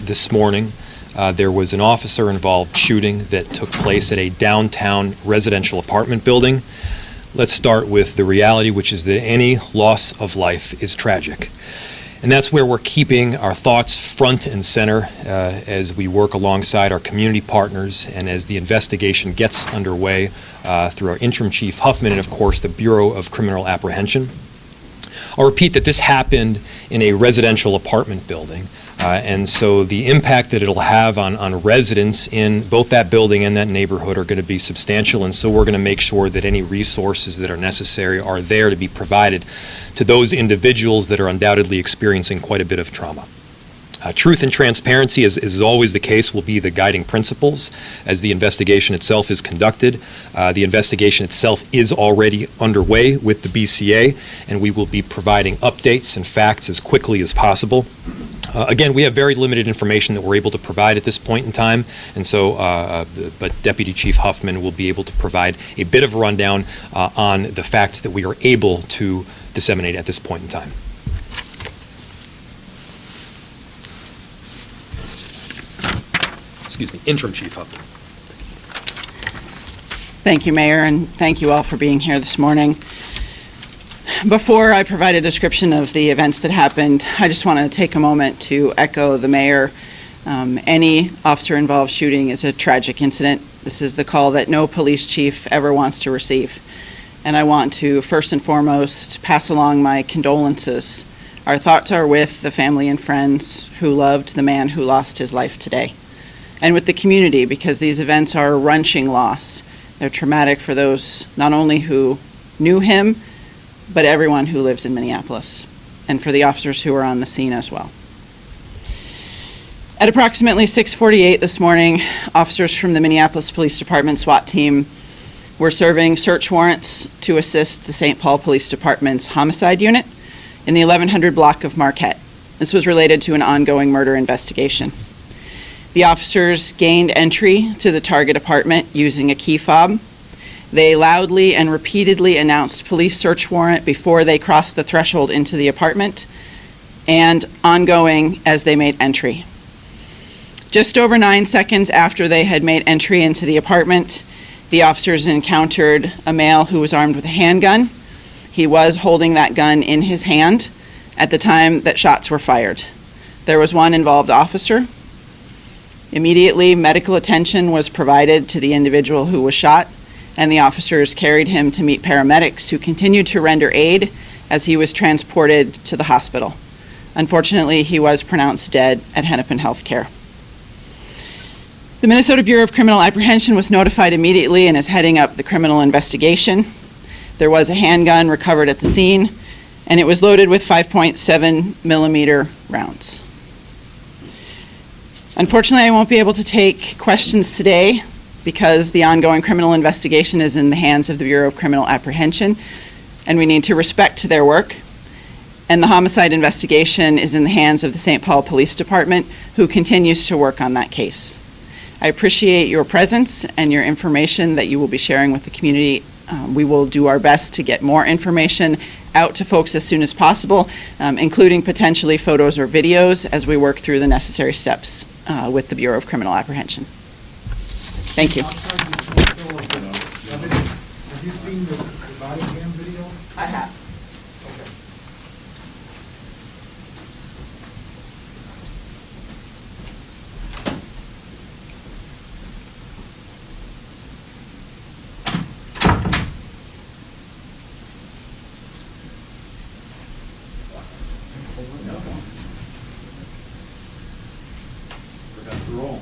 this morning, there was an officer-involved shooting that took place at a downtown residential apartment building. Let's start with the reality, which is that any loss of life is tragic. And that's where we're keeping our thoughts front and center as we work alongside our community partners and as the investigation gets underway through our Interim Chief Huffman and, of course, the Bureau of Criminal Apprehension. I'll repeat that this happened in a residential apartment building, and so the impact that it'll have on residents in both that building and that neighborhood are going to be substantial, and so we're going to make sure that any resources that are necessary are there to be provided to those individuals that are undoubtedly experiencing quite a bit of trauma. Truth and transparency, as is always the case, will be the guiding principles as the investigation itself is conducted. The investigation itself is already underway with the BCA, and we will be providing updates and facts as quickly as possible. Again, we have very limited information that we're able to provide at this point in time, and so, but Deputy Chief Huffman will be able to provide a bit of a rundown on the facts that we are able to disseminate at this point in time. Excuse me, Interim Chief Huffman. Thank you, Mayor, and thank you all for being here this morning. Before I provide a description of the events that happened, I just want to take a moment to echo the Mayor. Any officer-involved shooting is a tragic incident. This is the call that no police chief ever wants to receive. And I want to, first and foremost, pass along my condolences. Our thoughts are with the family and friends who loved the man who lost his life today, and with the community, because these events are a wrenching loss. They're traumatic for those not only who knew him, but everyone who lives in Minneapolis, and for the officers who are on the scene as well. At approximately 6:48 this morning, officers from the Minneapolis Police Department SWAT team were serving search warrants to assist the St. Paul Police Department's homicide unit in the 1100 block of Marquette. This was related to an ongoing murder investigation. The officers gained entry to the target apartment using a key fob. They loudly and repeatedly announced police search warrant before they crossed the threshold into the apartment, and ongoing as they made entry. Just over 9 seconds after they had made entry into the apartment, the officers encountered a male who was armed with a handgun. He was holding that gun in his hand at the time that shots were fired. There was one involved officer. Immediately, medical attention was provided to the individual who was shot, and the officers carried him to meet paramedics who continued to render aid as he was transported to the hospital. Unfortunately, he was pronounced dead at Hennepin Healthcare. The Minnesota Bureau of Criminal Apprehension was notified immediately and is heading up the criminal investigation. There was a handgun recovered at the scene, and it was loaded with 5.7 millimeter rounds. Unfortunately, I won't be able to take questions today because the ongoing criminal investigation is in the hands of the Bureau of Criminal Apprehension, and we need to respect their work. And the homicide investigation is in the hands of the St. Paul Police Department, who continues to work on that case. I appreciate your presence and your information that you will be sharing with the community. We will do our best to get more information out to folks as soon as possible, including potentially photos or videos as we work through the necessary steps with the Bureau of Criminal Apprehension. Thank you. Have you seen the body cam video? I have. Okay. Forgot to roll.